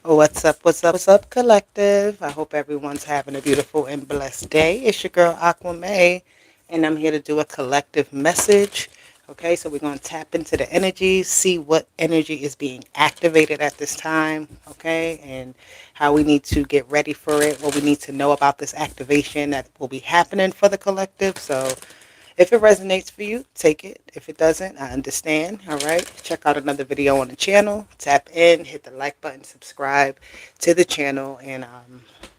What's up, collective? I hope everyone's having a beautiful and blessed day. It's your girl, Aqua May, and I'm here to do a collective message. Okay, so we're going to tap into the energy, see what energy is being activated at this time, okay, and how we need to get ready for it, what we need to know about this activation that will be happening for the collective. So, if it resonates for you, take it. If it doesn't, I understand. All right. Check out another video on the channel. Tap in, hit the like button, subscribe to the channel, and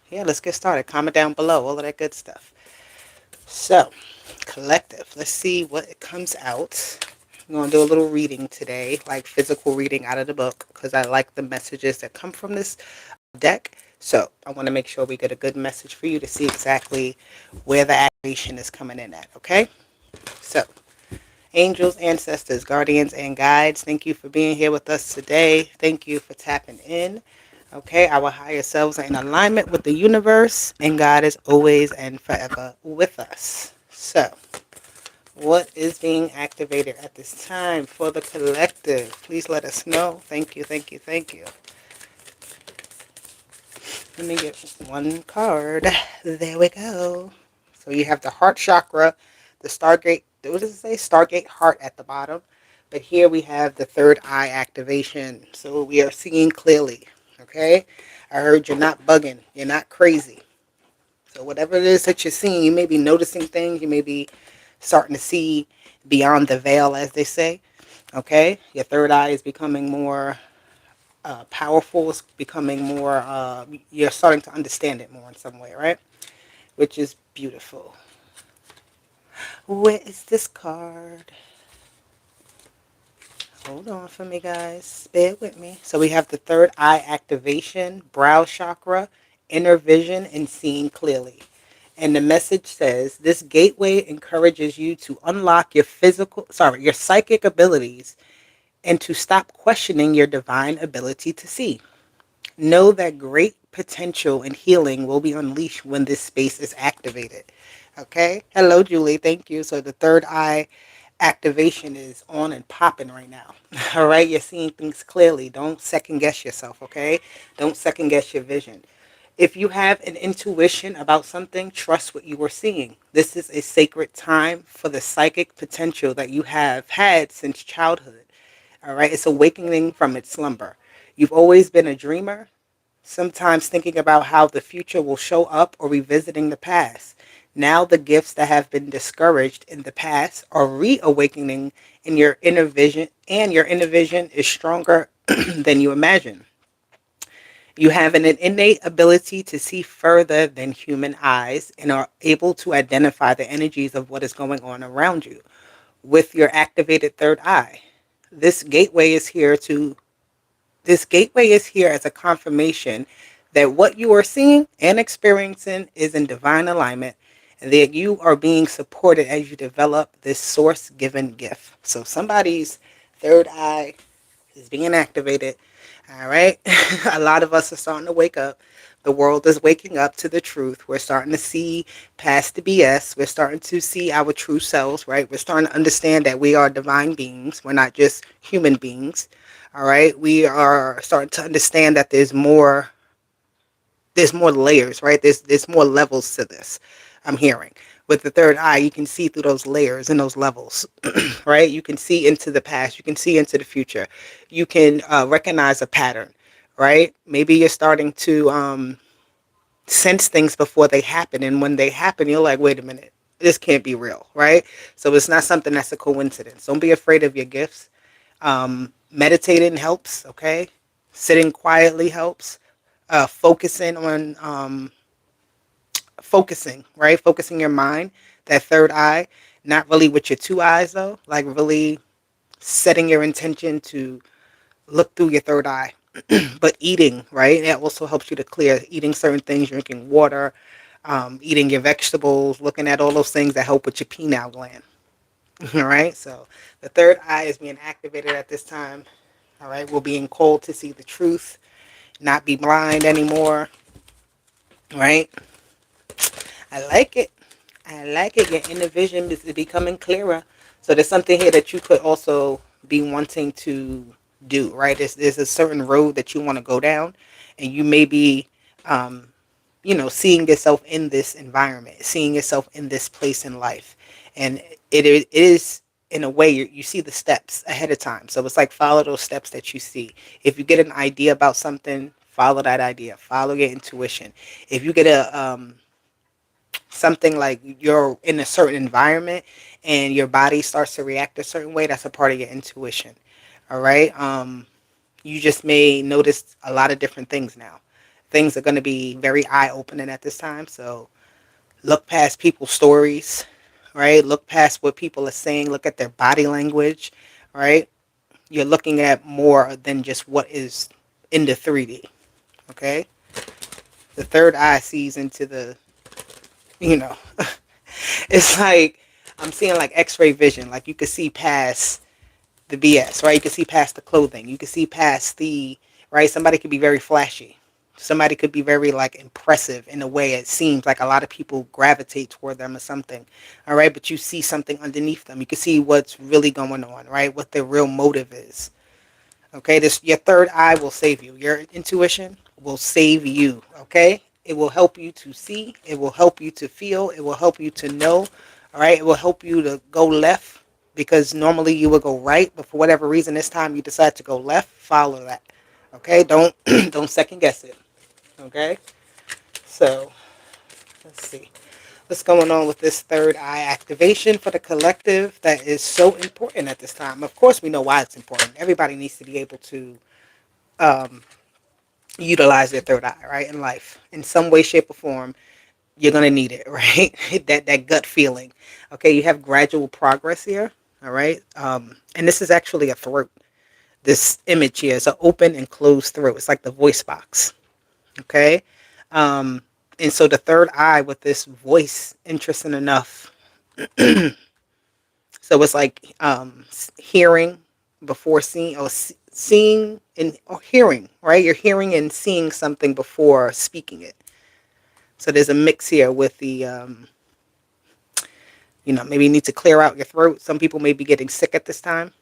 yeah, let's get started. Comment down below, all of that good stuff. So, collective, let's see what it comes out. I'm going to do a little reading today, like physical reading out of the book, because I like the messages that come from this deck. So, I want to make sure we get a good message for you to see exactly where the activation is coming in at, okay? So, angels, ancestors, guardians, and guides, thank you for being here with us today. Thank you for tapping in. Okay, our higher selves are in alignment with the universe, and God is always and forever with us. So, what is being activated at this time for the collective? Please let us know. Thank you, thank you, thank you. Let me get one card. There we go. So you have the heart chakra, the Stargate, what does it say? Stargate heart at the bottom. But here we have the third eye activation. So we are seeing clearly. Okay? I heard you're not bugging. You're not crazy. So whatever it is that you're seeing, you may be noticing things. You may be starting to see beyond the veil, as they say. Okay? Your third eye is becoming more powerful. It's becoming more, you're starting to understand it more in some way, right? Which is beautiful. Where is this card? Hold on for me, guys. Bear with me. So we have the third eye activation, brow chakra, inner vision, and seeing clearly. And the message says this gateway encourages you to unlock your psychic abilities and to stop questioning your divine ability to see. Know that great potential and healing will be unleashed when this space is activated. Okay? Hello, Julie. Thank you. So the third eye activation is on and popping right now. All right? You're seeing things clearly. Don't second guess yourself, okay? Don't second guess your vision. If you have an intuition about something, trust what you are seeing. This is a sacred time for the psychic potential that you have had since childhood. All right? It's awakening from its slumber. You've always been a dreamer, sometimes thinking about how the future will show up or revisiting the past. Now the gifts that have been discouraged in the past are reawakening in your inner vision, and your inner vision is stronger than you imagine. You have an innate ability to see further than human eyes and are able to identify the energies of what is going on around you with your activated third eye. This gateway is here to this gateway is here as a confirmation that what you are seeing and experiencing is in divine alignment and that you are being supported as you develop this source given gift. So somebody's third eye is being activated. All right. A lot of us are starting to wake up. The world is waking up to the truth. We're starting to see past the BS. We're starting to see our true selves, right? We're starting to understand that we are divine beings. We're not just human beings. All right. We are starting to understand that there's more layers, right? There's more levels to this. I'm hearing. With the third eye, you can see through those layers and those levels, right? You can see into the past. You can see into the future. You can recognize a pattern, right? Maybe you're starting to sense things before they happen. And when they happen, you're like, wait a minute, this can't be real, right? So it's not something that's a coincidence. Don't be afraid of your gifts. Meditating helps, okay? Sitting quietly helps. Focusing on focusing, right? Focusing your mind, that third eye, not really with your two eyes though, like really setting your intention to look through your third eye. But eating, right? That also helps you to clear eating certain things, drinking water, eating your vegetables, looking at all those things that help with your pineal gland. All right. So the third eye is being activated at this time. All right. We're being called to see the truth, not be blind anymore. Right. I like it. I like it. Your inner vision is becoming clearer. So there's something here that you could also be wanting to do, right? There's a certain road that you want to go down, and you may be, um, seeing yourself in this environment, seeing yourself in this place in life. And it is, in a way, you see the steps ahead of time. So it's like follow those steps that you see. If you get an idea about something, follow that idea, follow your intuition. If you get something like you're in a certain environment and your body starts to react a certain way, that's a part of your intuition. All right. You just may notice a lot of different things now. Things are going to be very eye opening at this time. So look past people's stories, right? Look past what people are saying. Look at their body language, right? You're looking at more than just what is in the 3D, okay? The third eye sees into the, you know, it's like I'm seeing like X-ray vision. Like you could see past the BS, right? You can see past the clothing. You can see past the, right? Somebody could be very flashy. Somebody could be very like impressive in a way it seems like a lot of people gravitate toward them or something. All right. But you see something underneath them. You can see what's really going on, right? What their real motive is. Okay. Your third eye will save you. Your intuition will save you. Okay. It will help you to see. It will help you to feel. It will help you to know. All right. It will help you to go left because normally you would go right, but for whatever reason this time you decide to go left. Follow that. Okay. Don't don't second guess it. Okay. So let's see what's going on with this third eye activation for the collective that is so important at this time. Of course, we know why it's important. Everybody needs to be able to um, utilize their third eye, right, in life in some way, shape, or form. You're gonna need it, right? that gut feeling. Okay, you have gradual progress here. All right, and this is actually a throat. This image here is an open and closed throat. It's like the voice box. Okay, um, and so the third eye with this voice, interesting enough. So it's like hearing before seeing, or seeing and or hearing, right? You're hearing and seeing something before speaking it. So there's a mix here with the, maybe you need to clear out your throat. Some people may be getting sick at this time,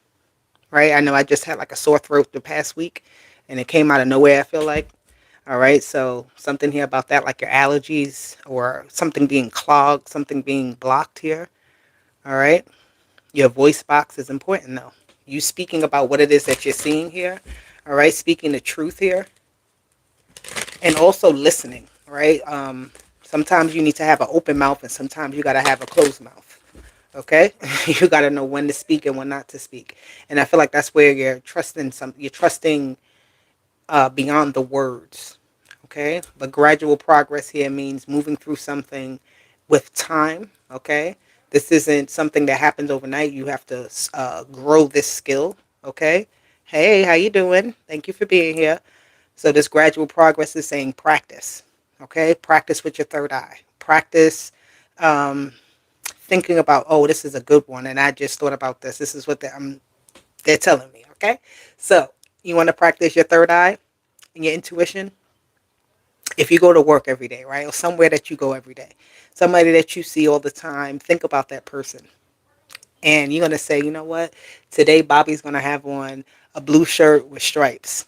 right? I know I just had like a sore throat the past week and it came out of nowhere, I feel like. All right, so something here about that, like your allergies or something being clogged, something being blocked here. All right. Your voice box is important though. You speaking about what it is that you're seeing here. All right. Speaking the truth here. And also listening. Right. Sometimes you need to have an open mouth and sometimes you got to have a closed mouth. Okay. You got to know when to speak and when not to speak. And I feel like that's where you're trusting beyond the words. Okay. But gradual progress here means moving through something with time. Okay. This isn't something that happens overnight. You have to grow this skill. Okay. Hey, how you doing? Thank you for being here. So this gradual progress is saying practice. Okay. Practice with your third eye. Practice thinking about, oh, this is a good one. And I just thought about this. This is what they're telling me. Okay. So you want to practice your third eye and your intuition. If you go to work every day, right, or somewhere that you go every day, somebody that you see all the time, think about that person. And you're going to say, you know what? Today, Bobby's going to have on a blue shirt with stripes,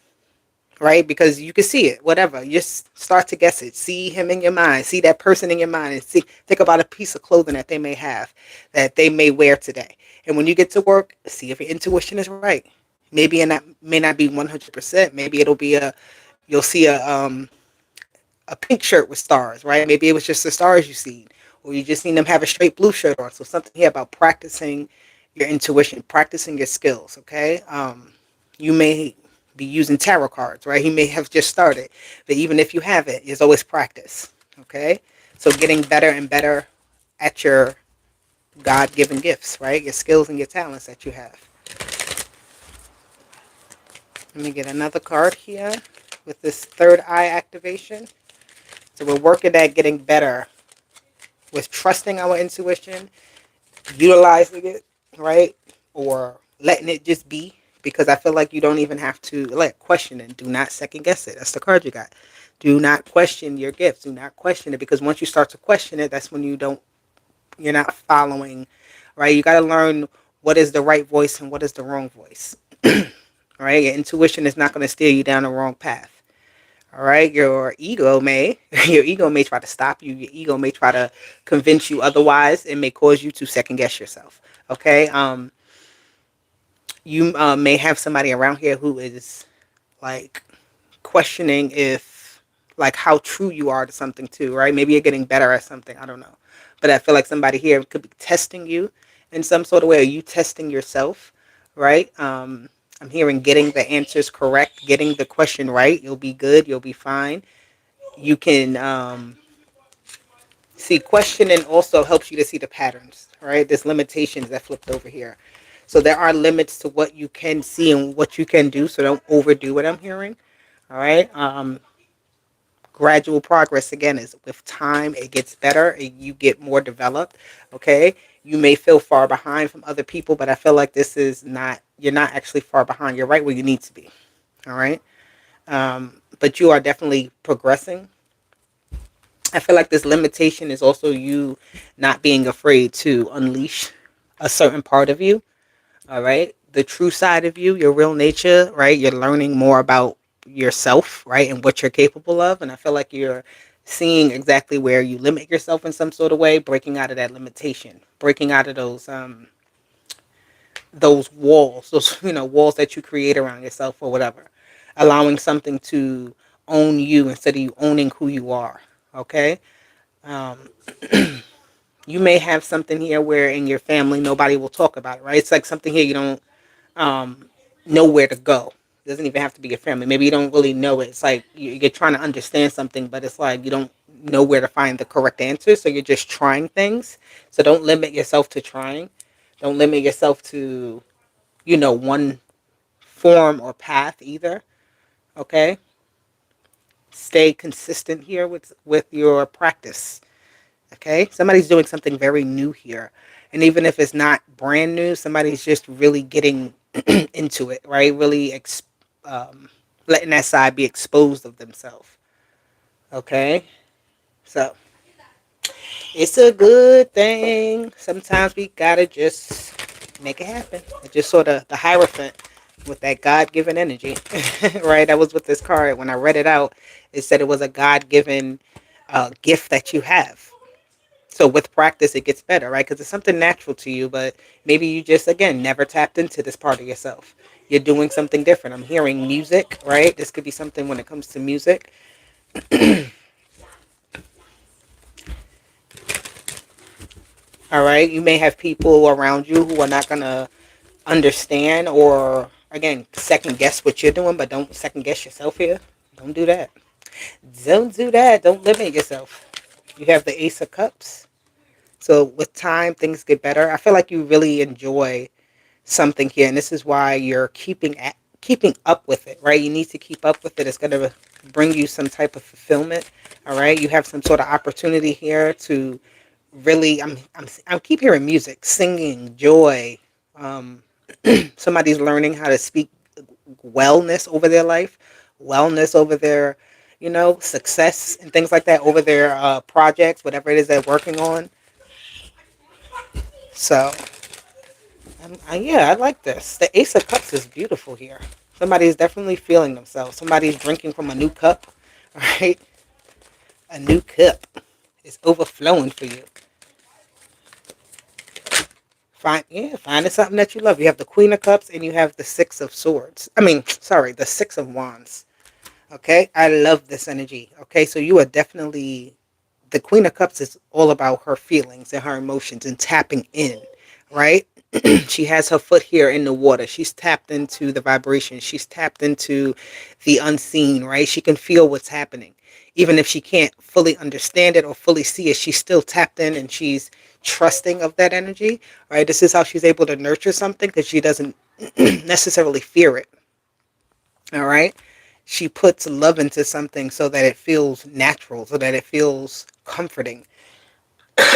right? Because you can see it, whatever. You just start to guess it. See him in your mind. See that person in your mind. And think about a piece of clothing that they may have, that they may wear today. And when you get to work, see if your intuition is right. Maybe and that may not be 100%. Maybe it'll be you'll see a pink shirt with stars, right? Maybe it was just the stars you seen, or you just seen them have a straight blue shirt on. So something here about practicing your intuition, practicing your skills. Okay, you may be using tarot cards, right? He may have just started, but even if you haven't, there's always practice. Okay, so getting better and better at your God-given gifts, right? Your skills and your talents that you have. Let me get another card here with this third eye activation. So we're working at getting better with trusting our intuition, utilizing it, right? Or letting it just be. Because I feel like you don't even have to question it. Do not second guess it. That's the card you got. Do not question your gifts. Do not question it. Because once you start to question it, that's when you're not following, right? You got to learn what is the right voice and what is the wrong voice. Right? Your intuition is not going to steer you down the wrong path. All right, your ego may your ego may try to stop you. Your ego may try to convince you otherwise. It may cause you to second guess yourself. Okay, you may have somebody around here who is like questioning if like how true you are to something too, right? Maybe you're getting better at something. I don't know, but I feel like somebody here could be testing you in some sort of way. Are you testing yourself, right? I'm hearing getting the answers correct, getting the question right. You'll be good. You'll be fine. You can see questioning also helps you to see the patterns, right? There's limitations that flipped over here. So there are limits to what you can see and what you can do. So don't overdo what I'm hearing. All right. Gradual progress again is with time it gets better and you get more developed. Okay. You may feel far behind from other people, but I feel like this is not, you're not actually far behind. You're right where you need to be. All right. But you are definitely progressing. I feel like this limitation is also you not being afraid to unleash a certain part of you. All right. The true side of you, your real nature, right? You're learning more about yourself, right? And what you're capable of. And I feel like you're seeing exactly where you limit yourself in some sort of way, breaking out of that limitation, breaking out of those walls, those, walls that you create around yourself or whatever, allowing something to own you instead of you owning who you are. Okay. Um, you may have something here where in your family nobody will talk about it, right? It's like something here you don't um, know where to go. It doesn't even have to be your family. Maybe you don't really know it. It's like you're trying to understand something, but it's like you don't know where to find the correct answer. So you're just trying things. So don't limit yourself to trying. Don't limit yourself to, one form or path either. Okay. Stay consistent here with your practice. Okay. Somebody's doing something very new here. And even if it's not brand new, somebody's just really getting into it, right? Really letting that side be exposed of themselves. Okay. So it's a good thing. Sometimes we gotta just make it happen. It's just sort of the Hierophant with that God given energy, right? That was with this card. When I read it out, it said it was a God given gift that you have. So with practice, it gets better, right? Because it's something natural to you, but maybe you just, again, never tapped into this part of yourself. You're doing something different. I'm hearing music, right? This could be something when it comes to music. All right. You may have people around you who are not going to understand or, again, second guess what you're doing, but don't second guess yourself here. Don't do that. Don't do that. Don't limit yourself. You have the Ace of Cups. So with time, things get better. I feel like you really enjoy something here, and this is why you're keeping up with it, right? You need to keep up with it. It's going to bring you some type of fulfillment. All right, you have some sort of opportunity here to really. I keep hearing music, singing, joy. Um, somebody's learning how to speak wellness over their life, wellness over their, success and things like that over their projects, whatever it is they're working on. So yeah, I like this. The Ace of Cups is beautiful here. Somebody is definitely feeling themselves. Somebody's drinking from a new cup, right? A new cup is overflowing for you. Finding something that you love. You have the Queen of Cups and you have the Six of Swords. The Six of Wands. Okay, I love this energy. Okay, so you are definitely, the Queen of Cups is all about her feelings and her emotions and tapping in, right? She has her foot here in the water. She's tapped into the vibration. She's tapped into the unseen, right? She can feel what's happening. Even if she can't fully understand it or fully see it, she's still tapped in and she's trusting of that energy, right? This is how she's able to nurture something because she doesn't necessarily fear it, all right? She puts love into something so that it feels natural, so that it feels comforting.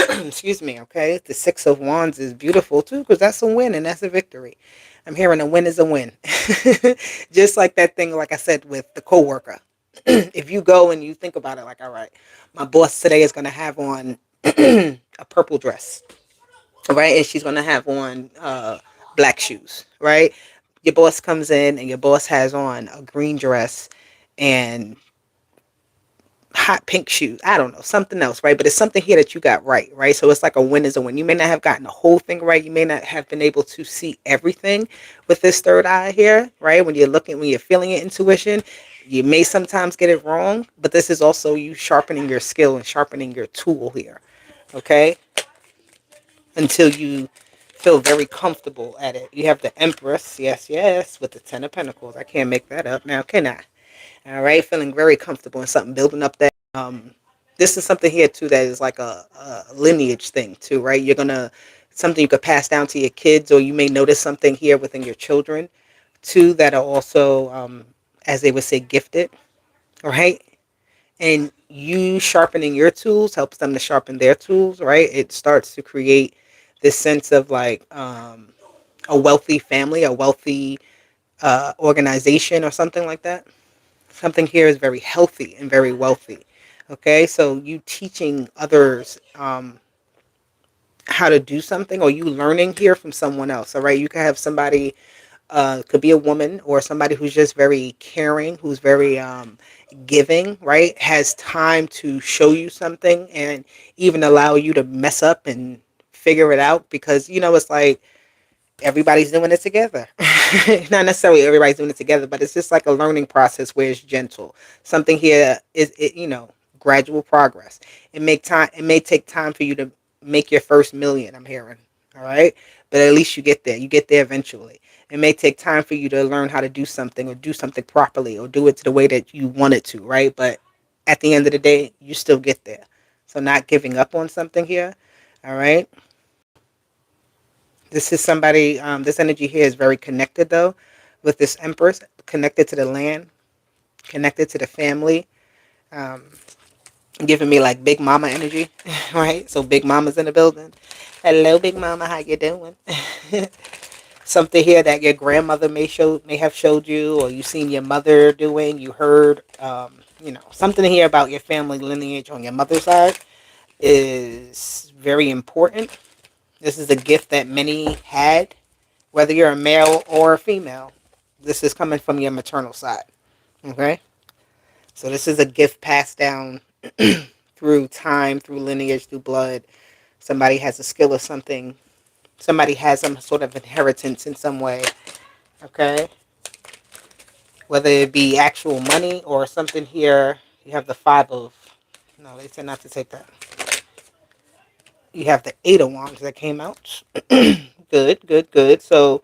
Excuse me, okay? The Six of Wands is beautiful too because that's a win and that's a victory. I'm hearing a win is a win. Just like that thing, like I said, with the coworker. If you go and you think about it, like, all right, my boss today is going to have on a purple dress, right? And she's going to have on black shoes, right? Your boss comes in and your boss has on a green dress and hot pink shoes. I don't know, something else, right? But it's something here that you got right, right? So it's like a win is a win. You may not have gotten the whole thing right. You may not have been able to see everything with this third eye here, right? When you're feeling your intuition, you may sometimes get it wrong, but this is also you sharpening your skill and sharpening your tool here, okay? Until you feel very comfortable at it. You have the Empress, yes, yes, with the Ten of Pentacles. I can't make that up now, can I? All right, feeling very comfortable in something, building up that. This is something here too that is like a lineage thing too, right? You're gonna something you could pass down to your kids, or you may notice something here within your children too that are also, as they would say, gifted, right? And you sharpening your tools helps them to sharpen their tools, right? It starts to create this sense of like a wealthy family, a wealthy organization, or something like that. Something here is very healthy and very wealthy. Okay, so you teaching others how to do something, or you learning here from someone else. All right, you can have somebody, could be a woman or somebody who's just very caring, who's very giving, right? Has time to show you something and even allow you to mess up and figure it out, because it's like everybody's doing it together. Not necessarily everybody's doing it together, but it's just like a learning process where it's gentle. Something here is, gradual progress. It may take time for you to make your first million, I'm hearing. All right. But at least you get there. You get there eventually. It may take time for you to learn how to do something, or do something properly, or do it to the way that you want it to, right? But at the end of the day, you still get there. So not giving up on something here. All right. This is somebody, this energy here is very connected though, with this Empress, connected to the land, connected to the family, um, giving me like Big Mama energy, right? So Big Mama's in the building. Hello, Big Mama, how you doing? Something here that your grandmother may have showed you, or you seen your mother doing, you heard, something here about your family lineage on your mother's side is very important. This is a gift that many had, whether you're a male or a female. This is coming from your maternal side. Okay? So this is a gift passed down through time, through lineage, through blood. Somebody has a skill or something. Somebody has some sort of inheritance in some way. Okay? Whether it be actual money or something here. You have the five of... No, they said not to take that. You have the Eight of Wands that came out. Good, good, good. So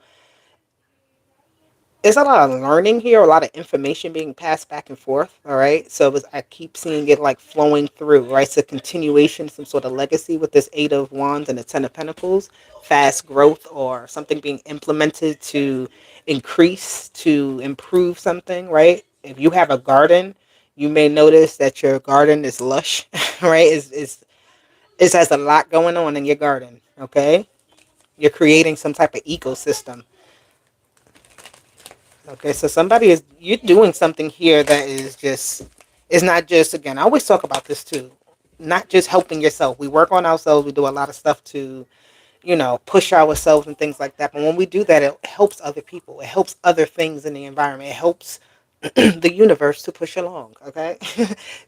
there's a lot of learning here, a lot of information being passed back and forth. All right. So I keep seeing it like flowing through, right? It's a continuation, some sort of legacy with this Eight of Wands and the Ten of Pentacles, fast growth, or something being implemented to increase, to improve something, right? If you have a garden, you may notice that your garden is lush, right? It has a lot going on in your garden. Okay. You're creating some type of ecosystem. Okay, so you're doing something here that is just, it's not just, again, I always talk about this too, not just helping yourself. We work on ourselves, we do a lot of stuff to, push ourselves and things like that. But when we do that, it helps other people. It helps other things in the environment. It helps the universe to push along, okay?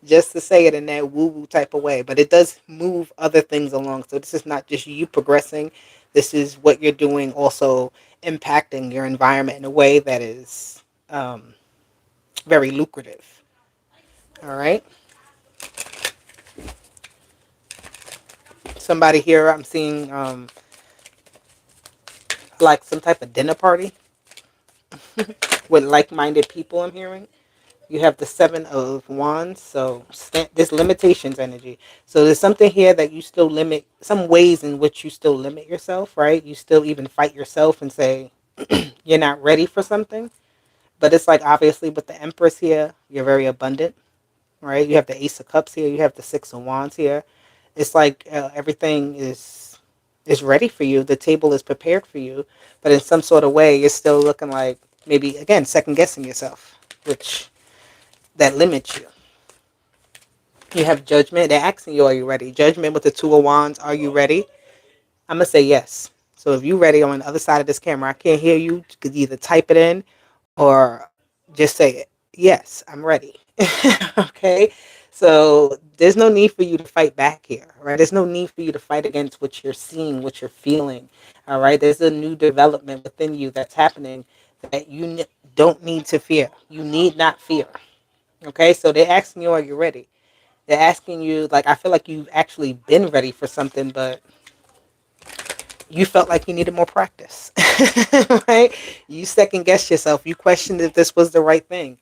Just to say it in that woo-woo type of way. But it does move other things along. So this is not just you progressing. This is what you're doing also impacting your environment in a way that is very lucrative. All right? Somebody here, I'm seeing like some type of dinner party with like-minded people, I'm hearing. You have the Seven of Wands, so there's limitations energy. So there's something here that you still limit, some ways in which you still limit yourself, right? You still even fight yourself and say you're not ready for something. But it's like, obviously, with the Empress here, you're very abundant, right? You have the Ace of Cups here. You have the Six of Wands here. It's like everything is ready for you. The table is prepared for you. But in some sort of way, you're still looking like maybe, again, second-guessing yourself, which that limits you. You have Judgment. They're asking you, are you ready? Judgment with the Two of Wands. Are you ready? I'm going to say yes. So if you're ready on the other side of this camera, I can't hear you. You could either type it in or just say it. Yes, I'm ready. Okay. So there's no need for you to fight back here, right? There's no need for you to fight against what you're seeing, what you're feeling. All right. There's a new development within you that's happening that you don't need to fear. You need not fear. Okay. So they're asking you, are you ready? They're asking you, like, I feel like you've actually been ready for something, but you felt like you needed more practice, right? You second guessed yourself. You questioned if this was the right thing.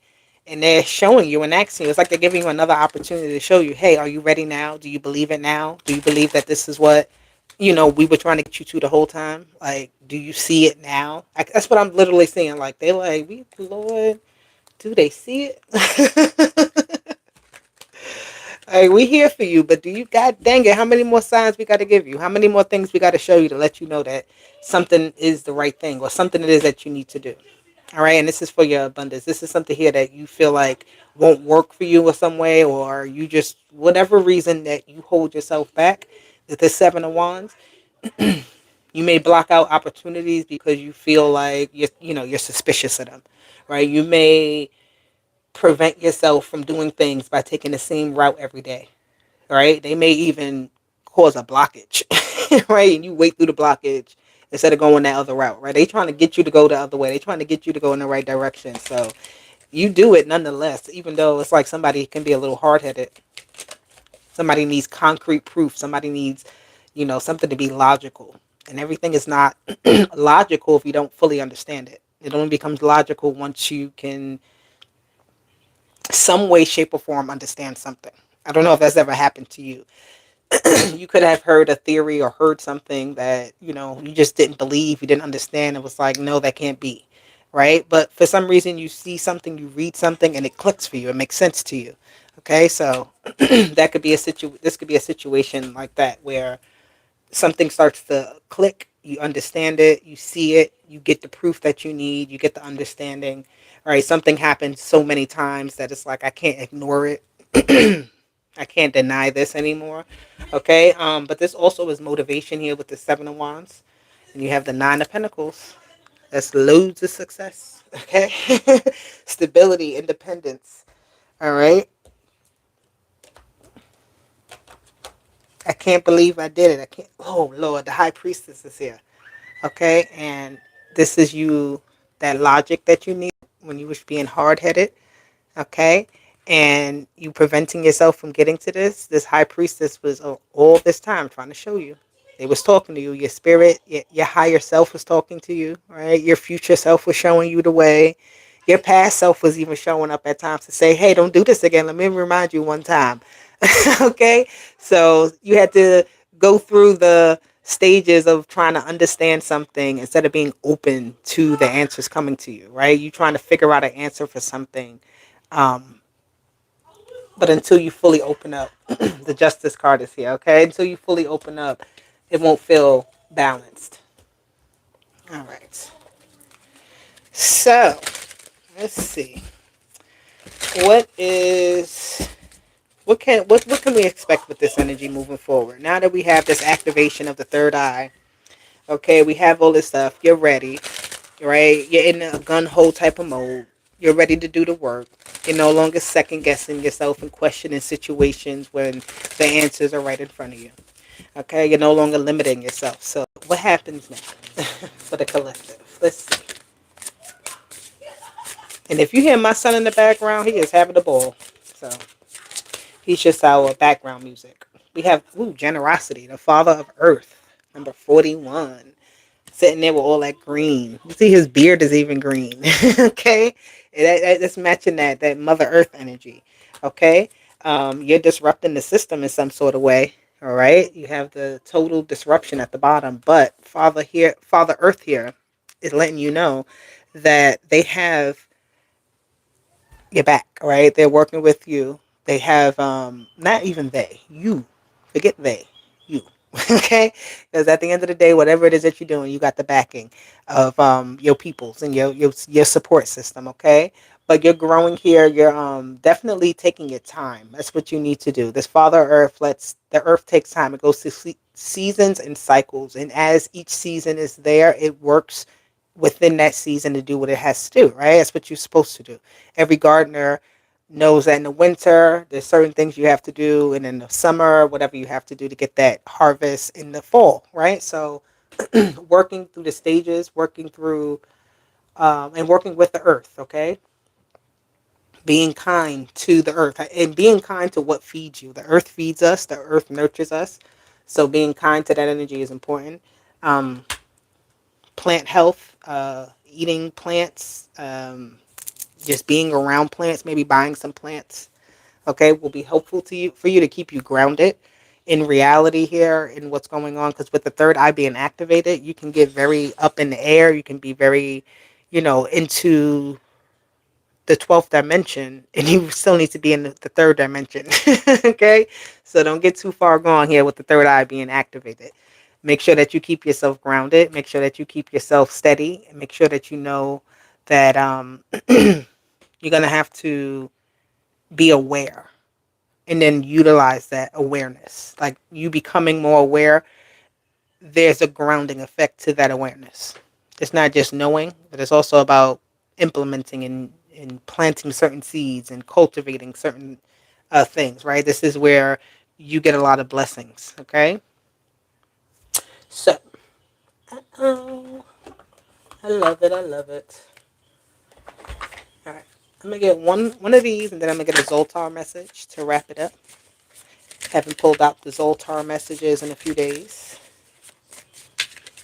And they're showing you and asking you. It's like they're giving you another opportunity to show you, hey, are you ready now? Do you believe it now? Do you believe that this is what, we were trying to get you to the whole time? Like, do you see it now? That's what I'm literally saying. Like, they're like, Lord, do they see it? Like, we here for you, but do you, God dang it, how many more signs we got to give you? How many more things we got to show you to let you know that something is the right thing or something it is that you need to do? All right, and this is for your abundance. This is something here that you feel like won't work for you in some way, or you just, whatever reason that you hold yourself back, that the Seven of Wands, you may block out opportunities because you feel like you're suspicious of them, right? You may prevent yourself from doing things by taking the same route every day, right? They may even cause a blockage, right? And you wait through the blockage instead of going that other route, right? They trying to get you to go the other way. They trying to get you to go in the right direction. So you do it nonetheless, even though it's like somebody can be a little hard headed. Somebody needs concrete proof. Somebody needs, something to be logical. And everything is not logical if you don't fully understand it. It only becomes logical once you can, some way, shape, or form, understand something. I don't know if that's ever happened to you. You could have heard a theory or heard something that you just didn't believe, you didn't understand. It was like, no, that can't be, right? But for some reason you see something, you read something, and it clicks for you, it makes sense to you. Okay, so that could be this could be a situation like that where something starts to click, you understand it, you see it, you get the proof that you need, you get the understanding. All right, something happens so many times that it's like, I can't ignore it. I can't deny this anymore. Okay, but this also is motivation here with the Seven of Wands, and you have the Nine of Pentacles. That's loads of success. Okay, stability, independence. All right, I can't believe I did it. I can't. Oh Lord, the High Priestess is here. Okay, and this is you, that logic that you need when you was being hard headed. Okay, and you preventing yourself from getting to this High Priestess was all this time trying to show you. They was talking to you. Your spirit, your higher self was talking to you, right? Your future self was showing you the way. Your past self was even showing up at times to say, hey, don't do this again, let me remind you one time. Okay, so you had to go through the stages of trying to understand something instead of being open to the answers coming to you, right? You trying to figure out an answer for something, um, but until you fully open up, the Justice card is here, okay? Until you fully open up, it won't feel balanced. All right. So, let's see. What is what can we expect with this energy moving forward? Now that we have this activation of the third eye, okay, we have all this stuff. You're ready, right? You're in a gun ho type of mode. You're ready to do the work. You're no longer second guessing yourself and questioning situations when the answers are right in front of you. Okay, you're no longer limiting yourself. So what happens now for the collective? Let's see. And if you hear my son in the background, he is having a ball. So he's just our background music. We have generosity, the father of earth, number 41. Sitting there with all that green. You see his beard is even green. Okay? That's matching that Mother Earth energy. Okay? You're disrupting the system in some sort of way. All right? You have the total disruption at the bottom. But Father Earth here is letting you know that they have your back, right? They're working with you. They have not even they, you. Forget they, you. Okay? Because at the end of the day, whatever it is that you're doing, you got the backing of your peoples and your support system, okay? But you're growing here, you're definitely taking your time. That's what you need to do. This Father Earth lets the earth takes time. It goes through seasons and cycles. And as each season is there, it works within that season to do what it has to do, right? That's what you're supposed to do. Every gardener knows that in the winter there's certain things you have to do, and in the summer whatever you have to do to get that harvest in the fall, right? So working through the stages, working through and working with the earth, okay? Being kind to the earth and being kind to what feeds you. The earth feeds us, the earth nurtures us. So being kind to that energy is important. Um, Plant health, eating plants, just being around plants, maybe buying some plants, okay, will be helpful to you for you to keep you grounded in reality here in what's going on. Because with the third eye being activated, you can get very up in the air. You can be very, into the 12th dimension, and you still need to be in the third dimension. Okay, so don't get too far gone here with the third eye being activated. Make sure that you keep yourself grounded, make sure that you keep yourself steady, and make sure that you know that you're going to have to be aware and then utilize that awareness, like you becoming more aware. There's a grounding effect to that awareness. It's not just knowing, but it's also about implementing and planting certain seeds and cultivating certain things, right? This is where you get a lot of blessings, okay? So, oh, I love it. I love it. All right. I'm going to get one of these, and then I'm going to get a Zoltar message to wrap it up. Haven't pulled out the Zoltar messages in a few days.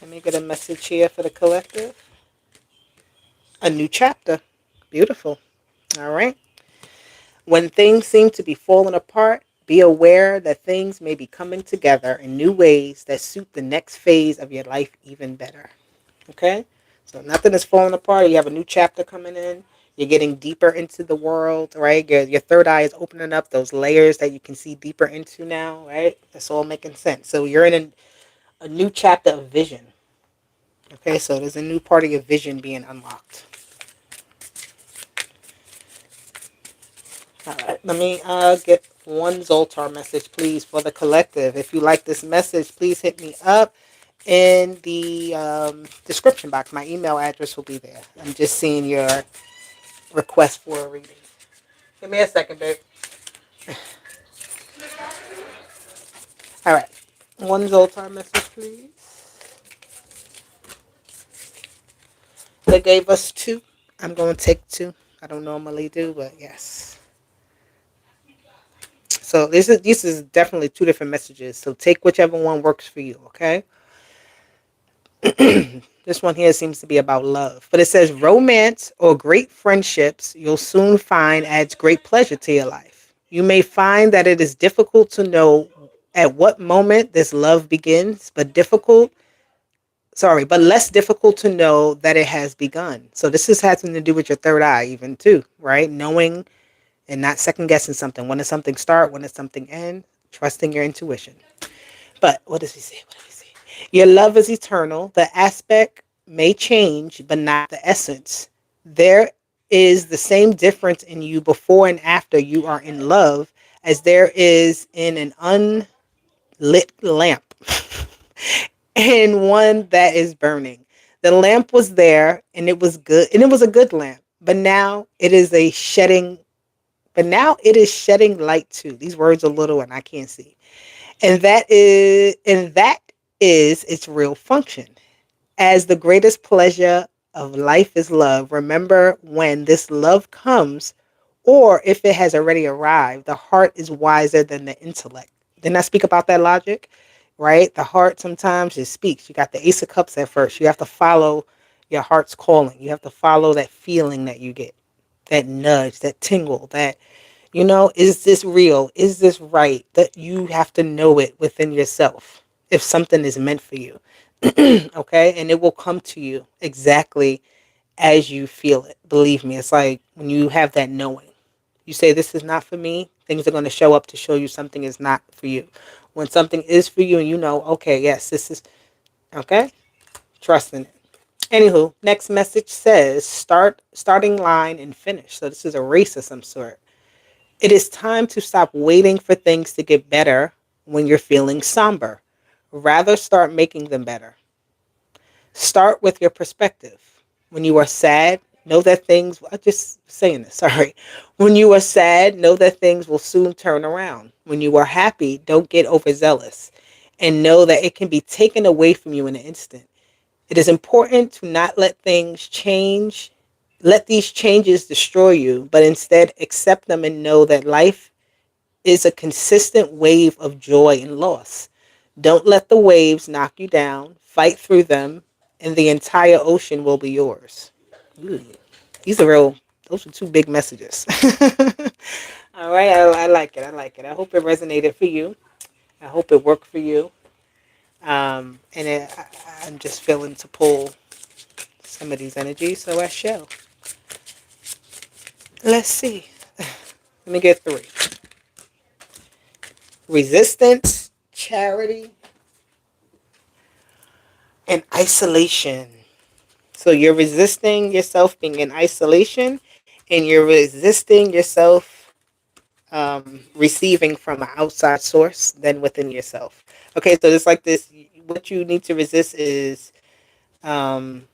Let me get a message here for the collective. A new chapter. Beautiful. All right. When things seem to be falling apart, be aware that things may be coming together in new ways that suit the next phase of your life even better. Okay? So nothing is falling apart. You have a new chapter coming in. You're getting deeper into the world, right? Your third eye is opening up those layers that you can see deeper into now, right? That's all making sense. So you're in a new chapter of vision. Okay, so there's a new part of your vision being unlocked. All right, let me get one Zoltar message, please, for the collective. If you like this message, please hit me up in the description box. My email address will be there. I'm just seeing your request for a reading. Give me a second, babe. All right, one Zoltar message, please. They gave us two. I'm going to take two. I don't normally do, but yes. So this is definitely two different messages. So take whichever one works for you, okay? This one here seems to be about love. But it says romance or great friendships you'll soon find adds great pleasure to your life. You may find that it is difficult to know at what moment this love begins, but less difficult to know that it has begun. So this is having to do with your third eye even too, right? Knowing and not second guessing something. When does something start? When does something end? Trusting your intuition. But what does he say? What does he say? Your love is eternal. The aspect may change, but not the essence. There is the same difference in you before and after you are in love as there is in an unlit lamp and one that is burning. The lamp was there and it was good and it was a good lamp, but now it is shedding light too. These words are little and I can't see. And that is its real function. As the greatest pleasure of life is love, remember when this love comes, or if it has already arrived, the heart is wiser than the intellect. Didn't I speak about that logic? Right? The heart sometimes just speaks. You got the Ace of Cups at first. You have to follow your heart's calling. You have to follow that feeling that you get, that nudge, that tingle, is this real? Is this right? That you have to know it within yourself if something is meant for you. Okay? And it will come to you exactly as you feel it. Believe me, it's like when you have that knowing. You say, this is not for me, things are going to show up to show you something is not for you. When something is for you and you know, okay, yes, this is, okay? Trust in it. Anywho, next message says, starting line and finish. So this is a race of some sort. It is time to stop waiting for things to get better when you're feeling somber. Rather, start making them better. Start with your perspective. When you are sad, Know that things, I'm just saying this, sorry. When you are sad, know that things will soon turn around. When you are happy, don't get overzealous. And know that it can be taken away from you in an instant. It is important to not let these changes destroy you, but instead accept them and know that life is a consistent wave of joy and loss. Don't let the waves knock you down. Fight through them, and the entire ocean will be yours. Ooh, these are real. Those are two big messages. All right, I like it. I like it. I hope it resonated for you. I hope it worked for you. I'm just feeling to pull some of these energies, so I shall. Let's see. Let me get three: resistance, charity, and isolation. So you're resisting yourself being in isolation, and you're resisting yourself receiving from an outside source than within yourself. Okay, so it's like this. What you need to resist is um,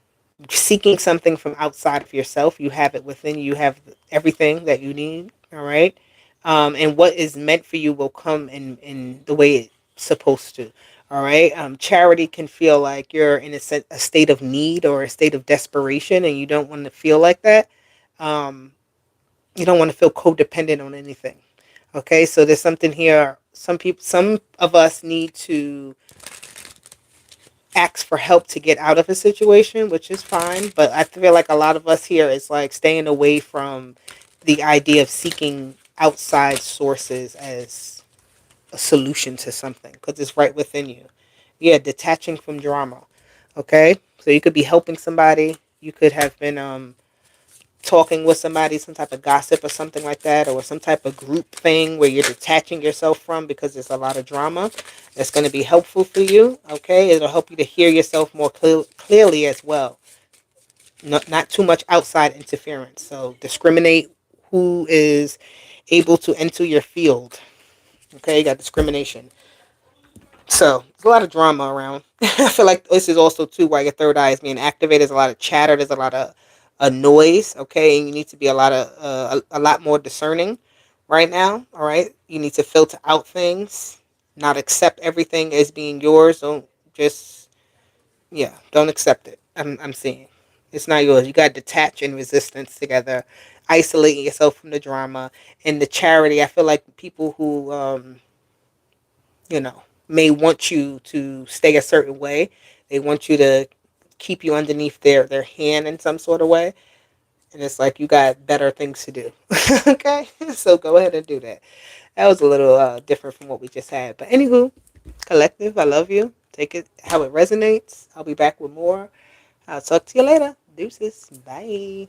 seeking something from outside of yourself. You have it within you. You have everything that you need. All right. And what is meant for you will come in the way it's supposed to. All right. Charity can feel like you're in a state of need or a state of desperation, and you don't want to feel like that. Um, you don't want to feel codependent on anything. Okay. So there's something here. Some of us need to ask for help to get out of a situation, which is fine. But I feel like a lot of us here is like staying away from the idea of seeking outside sources as a solution to something because it's right within you. Yeah, detaching from drama. Okay, so you could be helping somebody. You could have been talking with somebody, some type of gossip or something like that, or some type of group thing where you're detaching yourself from because there's a lot of drama. That's going to be helpful for you. Okay, it'll help you to hear yourself more clearly as well. Not too much outside interference. So discriminate who is able to enter your field. Okay, you got discrimination. So there's a lot of drama around. I feel like this is also too why your third eye is being activated. There's a lot of chatter. There's a lot of noise. Okay, and you need to be a lot more discerning right now. All right, you need to filter out things, not accept everything as being yours. Don't just don't accept it. I'm seeing it's not yours. You got to detach and resistance together, isolating yourself from the drama and the charity. I feel like people who may want you to stay a certain way. They want you to keep you underneath their hand in some sort of way. And it's like you got better things to do. Okay? So go ahead and do that. That was a little different from what we just had. But anywho, collective, I love you. Take it how it resonates. I'll be back with more. I'll talk to you later. Deuces. Bye.